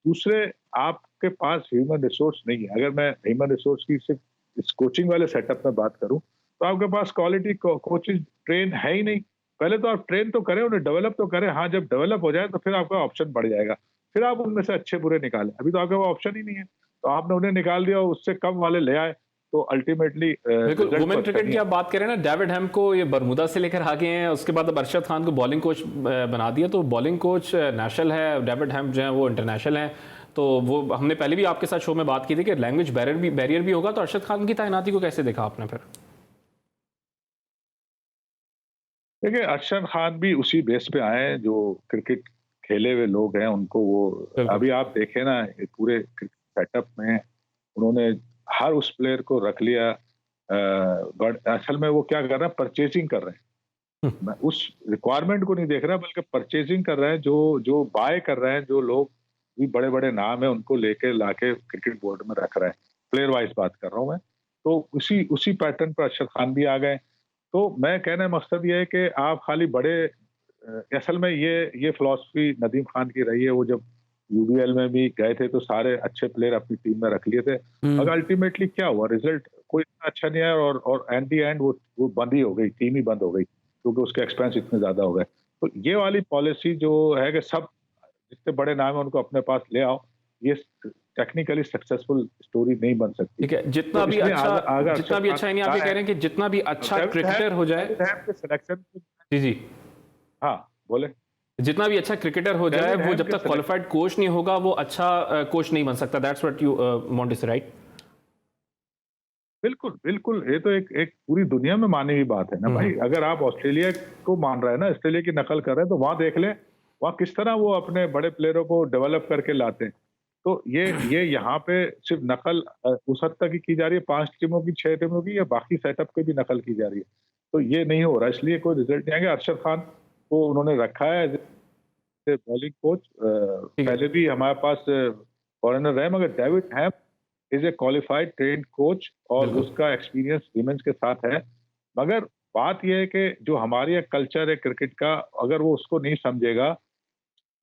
दूसरे, आपके पास ह्यूमन रिसोर्स नहीं है। अगर मैं ह्यूमन रिसोर्स की सिर्फ इस कोचिंग वाले सेटअप में बात करूं तो आपके पास क्वालिटी कोचेज ट्रेन है ही नहीं। पहले तो आप ट्रेन तो करें, उन्हें डेवलप तो करें। हाँ, जब डेवलप हो जाए तो फिर आपका ऑप्शन बढ़ जाएगा, फिर आप उनमें से अच्छे बुरे निकालें। अभी तो आपके पास ऑप्शन ही नहीं है, तो आपने उन्हें निकाल दिया और उससे कम वाले ले आए, तो अल्टीमेटली बिल्कुल। वुमेन क्रिकेट की आप बात करें ना, डेविड हैम को ये बरमुदा से लेकर आ गए हैं, उसके बाद अब अरशद खान को बॉलिंग कोच बना दिया। तो बॉलिंग कोच नेशनल है, डेविड हैम जो है वो इंटरनेशनल है। तो वो हमने पहले भी आपके साथ शो में बात की थी कि लैंग्वेज बैरियर भी होगा। तो अरशद खान की तैनाती को कैसे देखा आपने फिर? देखिए, अरशद खान भी उसी बेस पे आए हैं जो क्रिकेट खेले हुए लोग हैं, उनको वो अभी आप देखें ना, पूरे सेटअप में उन्होंने हर उस प्लेयर को रख लिया। असल में वो क्या कर रहे हैं, परचेजिंग कर रहे हैं। मैं उस रिक्वायरमेंट को नहीं देख रहा, बल्कि परचेजिंग कर रहे हैं। जो बाय कर रहे हैं, जो लोग भी बड़े बड़े नाम है, उनको लेके लाके क्रिकेट बोर्ड में रख रहे हैं। प्लेयर वाइज बात कर रहा हूँ मैं। तो उसी पैटर्न पर अरशद खान भी आ गए। तो मैं कहने मकसद ये है कि आप खाली बड़े असल में ये फिलॉसफी नदीम खान की रही है। वो जब यूबीएल में भी गए थे तो सारे अच्छे प्लेयर अपनी टीम में रख लिए थे, मगर अल्टीमेटली क्या हुआ, रिजल्ट कोई इतना अच्छा नहीं आया और एट दी एंड वो बंद ही हो गई, टीम ही बंद हो गई, क्योंकि उसके एक्सपेंस इतने ज्यादा हो गए। तो ये वाली पॉलिसी जो है कि सब जितने बड़े नाम है उनको अपने पास ले आओ, ये टेक्निकली सक्सेसफुल स्टोरी नहीं बन सकती। ठीक है, जितना भी अच्छा नहीं, आप ये कह रहे हैं कि जितना भी अच्छा क्रिकेटर हो जाए, सिलेक्शन जी हाँ बोले, जितना भी अच्छा क्रिकेटर हो जाए, वो जब तक क्वालिफाइड कोच नहीं होगा वो अच्छा कोच नहीं बन सकता। That's what you want to say, right? बिल्कुल बिल्कुल, ये तो एक पूरी दुनिया में मानी हुई बात है ना भाई। अगर आप ऑस्ट्रेलिया को मान रहे हैं ना, ऑस्ट्रेलिया की नकल कर रहे हैं, तो वहां देख ले वहां किस तरह वो अपने बड़े प्लेयरों को डेवलप करके लाते हैं। तो ये यहाँ पे सिर्फ नकल उस हद तक ही की जा रही है, 5 टीमों की, 6 टीमों की, या बाकी सेटअप की भी नकल की जा रही है। तो ये नहीं हो रहा, इसलिए कोई रिजल्ट नहीं आएगा। अरशद खान को उन्होंने रखा है बॉलिंग कोच। पहले भी हमारे पास फॉरेनर रहे, मगर David ham is a qualified trend coach और उसका एक्सपीरियंस विमेंस के साथ है। मगर बात यह है कि जो हमारी कल्चर है क्रिकेट का, अगर वो उसको नहीं समझेगा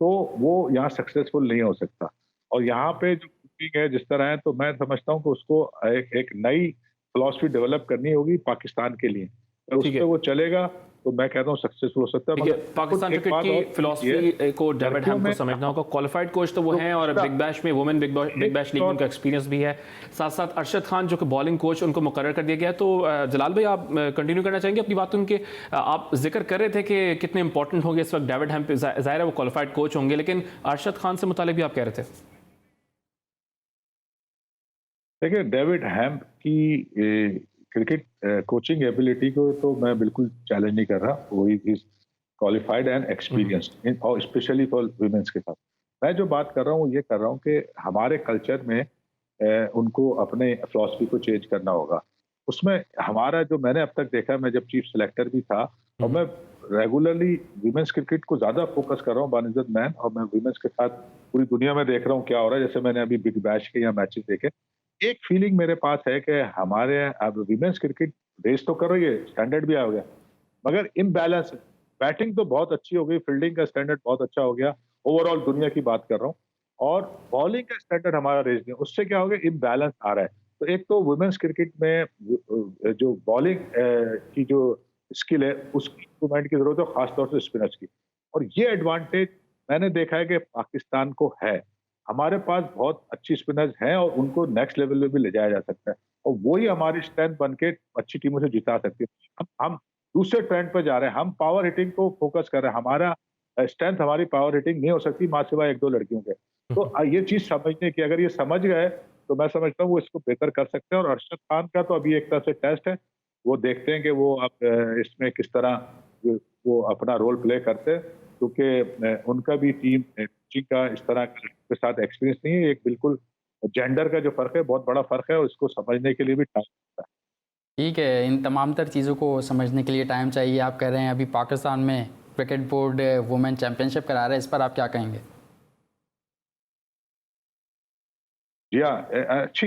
तो वो यहाँ सक्सेसफुल नहीं हो सकता। और यहाँ पे जो कुकिंग है जिस तरह है, तो मैं समझता हूँ कि उसको एक नई फिलॉसफी डेवलप करनी होगी पाकिस्तान के लिए। तो उस पर वो चलेगा तो मैं कहता हूँ सक्सेसफुल हो सकता है। पाकिस्तान क्रिकेट की फिलॉसफी को डेविड हैम को समझना होगा। क्वालिफाइड कोच तो वो हैं, और बिग बैश में, वुमेन बिग बैश लीग में उनका एक्सपीरियंस भी है। साथ साथ अरशद खान जो कि बॉलिंग कोच, उनको मुकर्रर कर दिया गया। तो जलाल भाई, आप कंटिन्यू करना चाहेंगे अपनी बात? उनके आप जिक्र कर रहे थे कि कितने इंपॉर्टेंट होंगे इस वक्त डेविड हैम पे। जाहिर है वो क्वालिफाइड कोच होंगे, लेकिन अरशद खान से मुतालिक भी आप कह रहे थे। देखिए, डेविड हैम की क्रिकेट कोचिंग एबिलिटी को तो मैं बिल्कुल चैलेंज नहीं कर रहा। वो इज क्वालिफाइड एंड एक्सपीरियंस्ड, और स्पेशली फॉर वुमेन्स के साथ। मैं जो बात कर रहा हूँ ये कर रहा हूँ कि हमारे कल्चर में उनको अपने फिलॉसफी को चेंज करना होगा। उसमें हमारा जो मैंने अब तक देखा, मैं जब चीफ सेलेक्टर भी था और मैं रेगुलरली वुमेन्स क्रिकेट को ज्यादा फोकस कर रहा हूँ बानिजत मैन, और मैं वुमेन्स के साथ पूरी दुनिया में देख रहा हूँ क्या हो रहा है। जैसे मैंने अभी बिग बैश के या मैचेस देखे, एक फीलिंग मेरे पास है कि हमारे अब विमेंस क्रिकेट रेस तो कर रही है, स्टैंडर्ड भी आ गया, मगर इम्बैलेंस। बैटिंग तो बहुत अच्छी हो गई, फील्डिंग का स्टैंडर्ड बहुत अच्छा हो गया, ओवरऑल दुनिया की बात कर रहा हूँ, और बॉलिंग का स्टैंडर्ड हमारा रेस नहीं। उससे क्या हो गया, इम्बैलेंस आ रहा है। तो एक तो वुमेन्स क्रिकेट में जो बॉलिंग की जो स्किल है उसकी इम्प्रूवमेंट की जरूरत है, खासतौर से स्पिनर्स की। और ये एडवांटेज मैंने देखा है कि पाकिस्तान को है। हमारे पास बहुत अच्छी स्पिनर्स हैं और उनको नेक्स्ट लेवल पे भी ले जाया जा सकता है, और वही हमारी स्ट्रेंथ बनके अच्छी टीमों से जिता सकती है। हम दूसरे ट्रेंड पर जा रहे हैं, हम पावर हिटिंग को फोकस कर रहे हैं। हमारा स्ट्रेंथ, हमारी पावर हिटिंग नहीं हो सकती माँ सिवाय 1-2 लड़कियों के। तो ये चीज समझने की, अगर ये समझ गए तो मैं समझता हूँ वो इसको बेहतर कर सकते हैं। और अरशद खान का तो अभी एक तरह से टेस्ट है, वो देखते हैं कि वो अब इसमें किस तरह वो अपना रोल प्ले करते हैं, क्योंकि उनका भी टीम कोचिंग का इस तरह के साथ एक्सपीरियंस नहीं है। एक बिल्कुल जेंडर का जो फर्क है, बहुत बड़ा फर्क है, और इसको समझने के लिए भी टाइम लगता है। ठीक है, इन तमाम तर चीज़ों को समझने के लिए टाइम चाहिए। आप कह रहे हैं अभी पाकिस्तान में क्रिकेट बोर्ड वुमेन चैंपियनशिप करा रहा है, इस पर आप क्या कहेंगे? जी हाँ,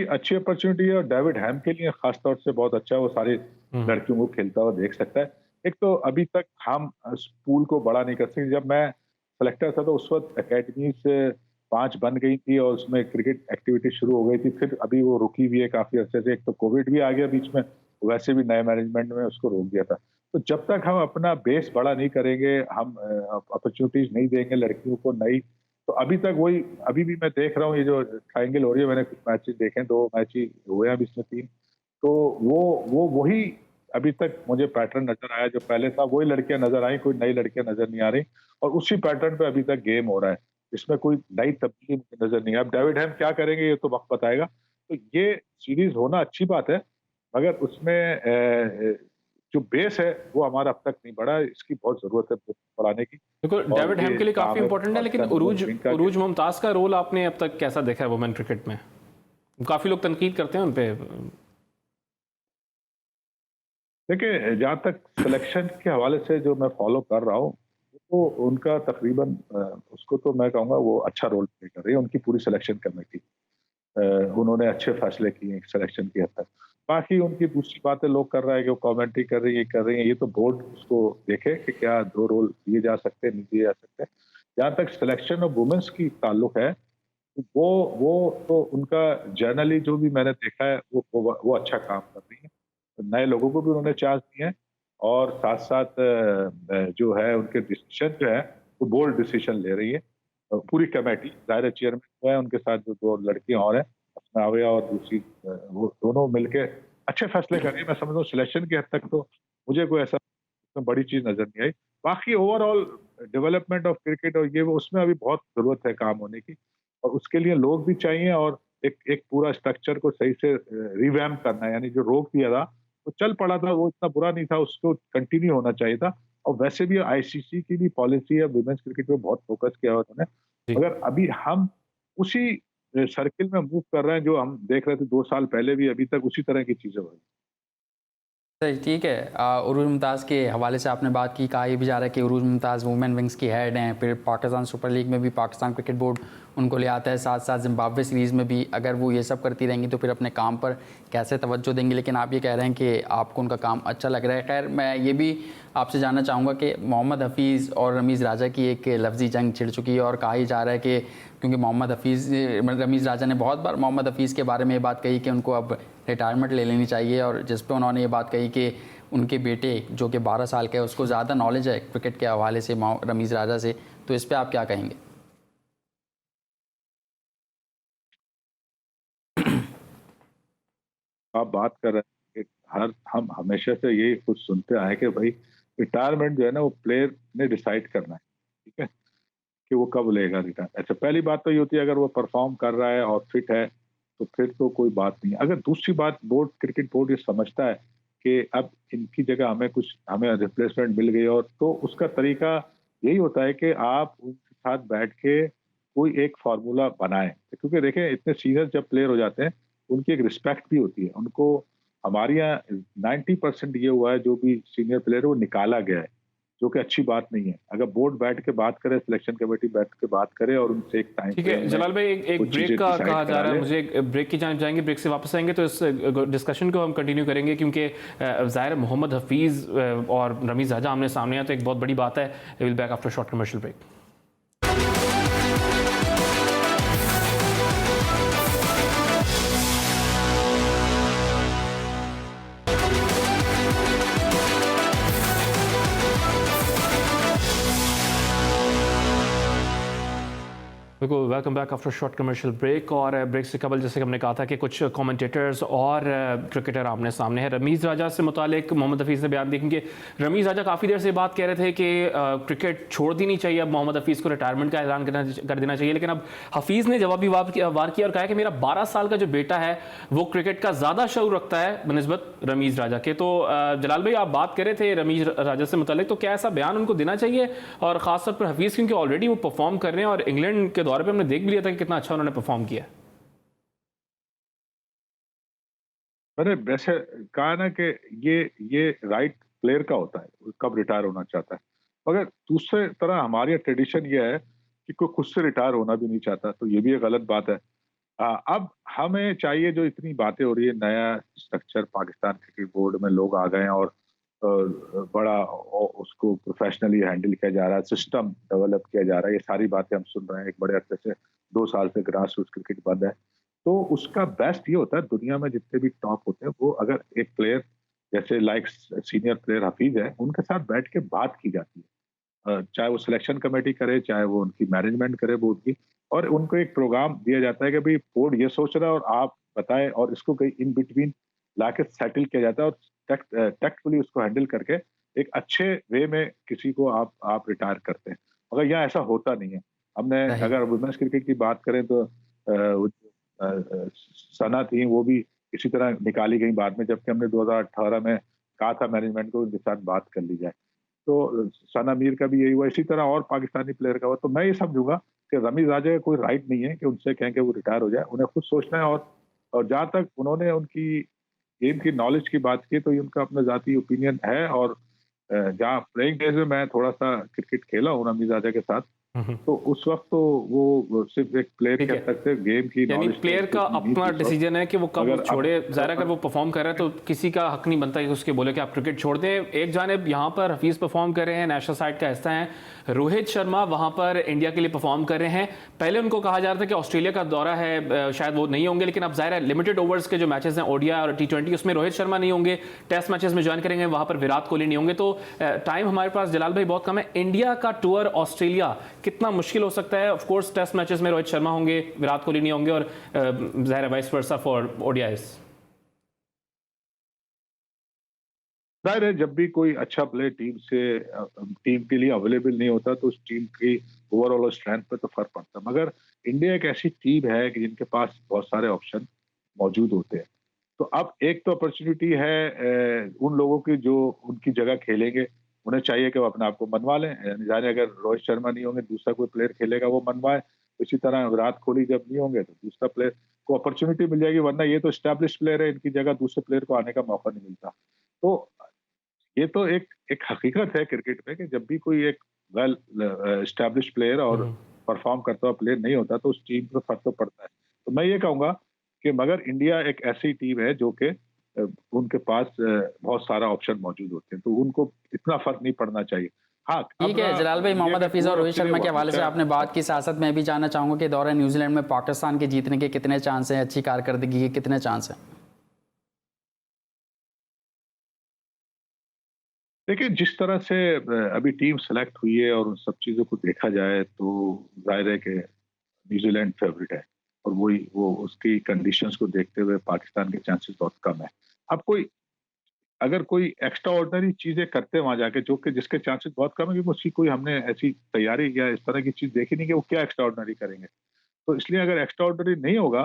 अच्छी अपॉर्चुनिटी है, और डेविड हैम के लिए खास तौर से बहुत अच्छा है। वो सारी लड़कियों को खेलता हुआ देख सकता है। एक तो अभी तक हम पूल को बड़ा नहीं कर सकते। जब मैं सेलेक्टर था तो उस वक्त एकेडमी से 5 बन गई थी और उसमें क्रिकेट एक्टिविटी शुरू हो गई थी। फिर अभी वो रुकी हुई है काफी अर्से से। एक तो कोविड भी आ गया बीच में, वैसे भी नए मैनेजमेंट में उसको रोक दिया था। तो जब तक हम अपना बेस बड़ा नहीं करेंगे, हम अपॉर्चुनिटीज नहीं देंगे लड़कियों को नई, तो अभी तक वही, अभी भी मैं देख रहा हूँ ये जो ट्रायंगल हो रही है, मैंने कुछ मैचेस देखे, 2 मैच ही हुए हैं अभी इसमें 3, तो वो वही अभी तक मुझे पैटर्न नजर आया जो पहले था। वही लड़कियां नजर आई, कोई नई लड़कियां नजर नहीं आ रही, और उसी पैटर्न पे अभी तक गेम हो रहा है। इसमें कोई नई तब्दीली मुझे नजर नहीं है। अब डेविड हैम क्या करेंगे ये तो वक्त बताएगा। तो ये सीरीज होना अच्छी बात है, मगर उसमें जो बेस है वो हमारा अब तक नहीं बढ़ा। इसकी बहुत जरूरत है बढ़ाने की। बिल्कुल, डेविड हैम के लिए काफी इंपॉर्टेंट है, लेकिन उरूज मुमताज का रोल आपने अब तक कैसा देखा है वुमेन क्रिकेट में? काफी लोग तनकीद करते हैं उन पे। देखिए, जहाँ तक सिलेक्शन के हवाले से जो मैं फॉलो कर रहा हूँ, तो उनका तकरीबन उसको तो मैं कहूँगा वो अच्छा रोल प्ले कर रही है उनकी पूरी सिलेक्शन कमेटी। उन्होंने अच्छे फैसले किए सिलेक्शन की हद तक। बाकी उनकी दूसरी बातें लोग कर रहा है कि वो कमेंट्री कर रही है, ये तो बोर्ड उसको देखे कि क्या 2 रोल दिए जा सकते हैं, नहीं दिए जा सकते। जहाँ तक सिलेक्शन ऑफ वुमेन्स की ताल्लुक है, वो तो उनका जनरली जो भी मैंने देखा है वो अच्छा काम कर रही है। नए लोगों को भी उन्होंने चांस दिए हैं, और साथ साथ जो है उनके डिसीजन जो है वो बोल्ड डिसीजन ले रही है पूरी कमेटी। जाहिर चेयरमैन जो है, उनके साथ जो 2 लड़कियां और हैं, असनाविया और दूसरी, वो दोनों मिलके अच्छे फैसले कर रही है। मैं समझता हूँ सिलेक्शन की हद तक तो मुझे कोई ऐसा बड़ी चीज नजर नहीं आई। बाकी ओवरऑल डेवलपमेंट ऑफ क्रिकेट और ये वो, उसमें अभी बहुत जरूरत है काम होने की, और उसके लिए लोग भी चाहिए, और एक पूरा स्ट्रक्चर को सही से रिवैम्प करना है। यानी जो रोक दिया था, वो चल पड़ा था, वो इतना बुरा नहीं था, उसको कंटिन्यू होना चाहिए था। और वैसे भी आईसीसी की भी पॉलिसी है, वुमेन्स क्रिकेट पे बहुत फोकस किया हुआ उन्होंने, मगर अभी हम उसी सर्किल में मूव कर रहे हैं जो हम देख रहे थे 2 साल पहले भी। अभी तक उसी तरह की चीजें हो रही। सही, ठीक है। उरूज मुमताज़ के हवाले से आपने बात की, कहा यह भी जा रहा है कि उरूज मुमताज़ वुमेन विंग्स की हेड हैं। फिर पाकिस्तान सुपर लीग में भी पाकिस्तान क्रिकेट बोर्ड उनको ले आता है, साथ साथ जिम्बाब्वे सीरीज़ में भी। अगर वो ये सब करती रहेंगी तो फिर अपने काम पर कैसे तवज्जो देंगी? लेकिन आप ये कह रहे हैं कि आपको उनका काम अच्छा लग रहा है। खैर, मैं ये भी आपसे जानना चाहूँगा कि मोहम्मद हफीज़ और रमीज़ राजा की एक लफ्ज़ी जंग छिड़ चुकी है, और कहा ही जा रहा है कि क्योंकि मोहम्मद हफीज़, रमीज़ राजा ने बहुत बार मोहम्मद हफीज़ के बारे में ये बात कही कि उनको अब रिटायरमेंट ले लेनी चाहिए, और जिस पे उन्होंने ये बात कही कि उनके बेटे जो कि 12 साल के है, उसको ज़्यादा नॉलेज है क्रिकेट के हवाले से रमीज़ राजा से। तो इस पे आप क्या कहेंगे? आप बात कर रहे हैं कि हम हमेशा से यही कुछ सुनते आए कि भाई रिटायरमेंट जो है ना, वो प्लेयर ने डिसाइड करना है, ठीक है, कि वो कब लेगा रिटायर। अच्छा, पहली बात तो ये होती है अगर वो परफॉर्म कर रहा है और फिट है तो फिर तो कोई बात नहीं। अगर दूसरी बात, क्रिकेट बोर्ड ये समझता है कि अब इनकी जगह हमें रिप्लेसमेंट मिल गई, और तो उसका तरीका यही होता है कि आप उनके साथ बैठ के कोई एक फार्मूला बनाएं। क्योंकि देखें, इतने सीनियर जब प्लेयर हो जाते हैं, उनकी एक रिस्पेक्ट भी होती है उनको। हमारे यहाँ 90% ये हुआ है, जो भी सीनियर प्लेयर है वो निकाला गया है, जो कि अच्छी बात नहीं है। अगर बोर्ड बैठ के बात करे, सिलेक्शन कमेटी बैठ के बात करे, और उनसे एक टाइम, ठीक है जलाल भाई, एक ब्रेक का कहा जा रहा है मुझे, एक ब्रेक की जान जाएंगे, ब्रेक से वापस आएंगे तो इस डिस्कशन को हम कंटिन्यू करेंगे, क्योंकि ज़ाहिर मोहम्मद हफीज़ और रमीज़ राजा आमने सामने है, तो एक बहुत बड़ी बात है। Will back after short commercial break. बिल्कुल, welcome back after short commercial break. और ब्रेक से कबल जैसे कि हमने कहा था कि कुछ कमेंटेटर्स और क्रिकेटर आमने सामने हैं। रमीज़ राजा से मुतालिक मोहम्मद हफीज़ ने बयान दिया कि रमीज़ राजा काफ़ी देर से बात कह रहे थे कि क्रिकेट छोड़ देनी चाहिए, अब मोहम्मद हफीज़ को रिटायरमेंट का ऐलान कर देना चाहिए। लेकिन अब हफीज़ ने जवाबी वार किया और कहा कि मेरा 12 साल का जो बेटा है वो क्रिकेट का ज़्यादा शऊर रखता है बनस्बत रमीज़ राजा के। तो जलाल भाई, आप बात कर रहे थे रमीज़ राजा से मुतालिक, तो क्या ऐसा बयान उनको देना चाहिए? और ख़ासतौर पर हफीज़, क्योंकि ऑलरेडी वो परफॉर्म कर रहे हैं और इंग्लैंड के दौरे पे हमने देख भी लिया था कि कितना अच्छा उन्होंने परफॉर्म किया। मैंने वैसे कहा ना कि ये राइट प्लेयर का होता है कब रिटायर होना चाहता है, मगर दूसरे तरह हमारी ट्रेडिशन ये है कि कोई खुद से रिटायर होना भी नहीं चाहता, तो ये भी एक गलत बात है। अब हमें चाहिए, जो इतनी बातें हो रही है, नया स्ट्रक्चर पाकिस्तान क्रिकेट बोर्ड में लोग आ गए हैं और बड़ा उसको प्रोफेशनली हैंडल किया जा रहा है, सिस्टम डेवलप किया जा रहा है, ये सारी बातें हम सुन रहे हैं। एक बड़े अरसे से 2 साल से ग्रास रूट क्रिकेट बंद है, तो उसका बेस्ट ये होता है, दुनिया में जितने भी टॉप होते हैं वो अगर एक प्लेयर जैसे लाइक सीनियर प्लेयर हफीज है, उनके साथ बैठ के बात की जाती है, चाहे वो सिलेक्शन कमेटी करे, चाहे वो उनकी मैनेजमेंट करे बोर्ड की, और उनको एक प्रोग्राम दिया जाता है कि भाई बोर्ड ये सोच रहा है और आप बताएं, और इसको कहीं इन बिटवीन लाके सेटल किया जाता है और टैक्टफुली उसको हैंडल करके एक अच्छे वे में किसी को आप रिटायर करते हैं। मगर यहाँ ऐसा होता नहीं है। हमने अगर वुमेन्स क्रिकेट की बात करें तो सना थी, वो भी इसी तरह निकाली गई बाद में, जबकि हमने 2018 में कहा था मैनेजमेंट को उनके साथ बात कर ली जाए। तो सना मीर का भी यही हुआ, इसी तरह और पाकिस्तानी प्लेयर का हुआ। तो मैं ये समझूंगा कि रमीज राजा का कोई राइट नहीं है कि उनसे कहें कि वो रिटायर हो जाए, उन्हें खुद सोचना है। और जहाँ तक उन्होंने उनकी गेम की नॉलेज की बात की, तो ये उनका अपना जाती ओपिनियन है। और जहाँ प्लेइंग डेज में मैं थोड़ा सा क्रिकेट खेला हूँ रमीज राजा के साथ, तो उस वक्त तो वो सिर्फ एक प्लेयर कह सकते, गेम की नॉलेज, प्लेयर का अपना डिसीजन है कि वो कब छोड़े। ज़ाहिर अगर वो परफॉर्म कर रहा है तो किसी का हक नहीं बनता कि उसके बोले कि आप क्रिकेट छोड़ दें। एक जानिब यहाँ पर हफीज़ परफॉर्म कर रहे हैं, नेशनल साइड का हिस्सा हैं। रोहित शर्मा वहाँ पर इंडिया के लिए परफॉर्म कर रहे हैं। पहले उनको कहा जा रहा था कि ऑस्ट्रेलिया का दौरा है, शायद वो नहीं होंगे, लेकिन अब ज़ाहिर है लिमिटेड ओवर्स के जो मैचेस हैं ओडीआई और T20, उसमें रोहित शर्मा नहीं होंगे। टेस्ट मैचेस में ज्वाइन करेंगे, वहाँ पर विराट कोहली नहीं होंगे। तो टाइम हमारे पास जलाल भाई बहुत कम है। इंडिया का टूर ऑस्ट्रेलिया कितना मुश्किल हो सकता है? ऑफ कोर्स टेस्ट मैचेस में रोहित शर्मा होंगे, विराट कोहली नहीं होंगे, और ज़ाहिर है वाइस वर्सा फॉर ओडीआईज। जाहिर है जब भी कोई अच्छा प्लेयर टीम के लिए अवेलेबल नहीं होता तो उस टीम की ओवरऑल स्ट्रेंथ पे तो फर्क पड़ता है। मगर इंडिया एक ऐसी टीम है कि जिनके पास बहुत सारे ऑप्शन मौजूद होते हैं। तो अब एक तो अपॉर्चुनिटी है उन लोगों की जो उनकी जगह खेलेंगे, उन्हें चाहिए कि वो अपने आप को मनवा लें। जाने अगर रोहित शर्मा नहीं होंगे, दूसरा कोई प्लेयर खेलेगा, वो मनवाए। इसी तरह विराट कोहली जब नहीं होंगे तो दूसरा प्लेयर को अपॉर्चुनिटी मिल जाएगी, वरना ये तो एस्टैब्लिश प्लेयर है, इनकी जगह दूसरे प्लेयर को आने का मौका नहीं मिलता। तो ये तो एक हकीकत है क्रिकेट में कि जब भी कोई एक वेल एस्टैब्लिश प्लेयर और परफॉर्म करता हुआ प्लेयर नहीं होता तो उस टीम पर फर्क तो पड़ता है। तो मैं ये कहूँगा कि मगर इंडिया एक ऐसी टीम है जो कि उनके पास बहुत सारा ऑप्शन मौजूद होते हैं, तो उनको इतना फर्क नहीं पड़ना चाहिए। हाँ, ठीक है जलाल भाई, मोहम्मद हफीज़ और रोहित शर्मा के हवाले से आपने बात की, साथ में भी जानना चाहूँगा कि दौरे न्यूजीलैंड में पाकिस्तान के जीतने के कितने चांस हैं, अच्छी कारकर्दगी के कितने चांस हैं? देखिए, जिस तरह से अभी टीम सेलेक्ट हुई है और उन सब चीज़ों को देखा जाए तो जाहिर है कि न्यूजीलैंड फेवरेट है, और वो उसकी कंडीशंस को देखते हुए पाकिस्तान के चांसेस बहुत कम है। अब अगर कोई एक्स्ट्रा ऑर्डिनरी चीज़ें करते हैं वहाँ जाके, जो कि जिसके चांसेस बहुत कम है, क्योंकि उसकी कोई हमने ऐसी तैयारी या इस तरह की चीज़ देखी नहीं कि वो क्या एक्स्ट्रा ऑर्डिनरी करेंगे। तो इसलिए अगर एक्स्ट्रा ऑर्डिनरी नहीं होगा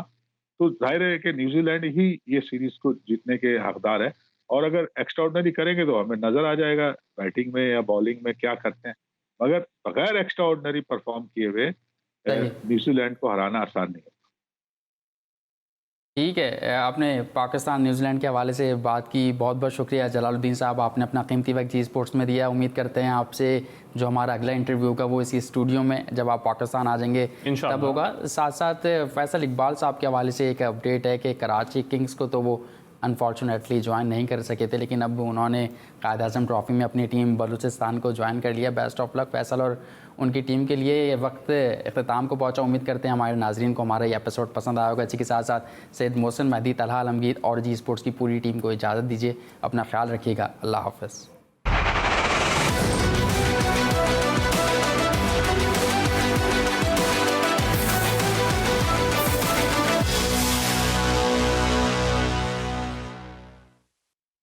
तो जाहिर है कि न्यूजीलैंड ही ये सीरीज को जीतने के हकदार है। और अगर एक्स्ट्राऑर्डिनरी करेंगे तो हमें नजर आ जाएगा बैटिंग में या बॉलिंग में क्या करते हैं। मगर बगैर एक्स्ट्राऑर्डिनरी परफॉर्म किए हुए न्यूजीलैंड को हराना आसान नहीं है। ठीक है, आपने पाकिस्तान न्यूजीलैंड के हवाले से बात की, बहुत बहुत शुक्रिया जलालुद्दीन साहब, आपने अपना कीमती वक्त जी स्पोर्ट्स में दिया। उम्मीद करते हैं आपसे जो हमारा अगला इंटरव्यू होगा वो इसी स्टूडियो में जब आप पाकिस्तान आ जाएंगे तब होगा। साथ साथ फैसल इकबाल साहब के हवाले से एक अपडेट है कि कराची किंग्स को तो वो अनफॉर्चुनेटली ज्वाइन नहीं कर सके थे, लेकिन अब उन्होंने कायद आज़म ट्रॉफ़ी में अपनी टीम बलूचिस्तान को ज्वाइन कर लिया। बेस्ट ऑफ लक फैसल और उनकी टीम के लिए। ये वक्त इख्तिताम को पहुंचा, उम्मीद करते हैं हमारे नाजरीन को हमारा ये एपिसोड पसंद आया होगा। इसी के साथ साथ सैयद मोहसिन मेहदी, तलहा आलमगीर और जी स्पोर्ट्स की पूरी टीम को इजाज़त दीजिए। अपना ख्याल रखिएगा। अल्लाह हाफ़िज़।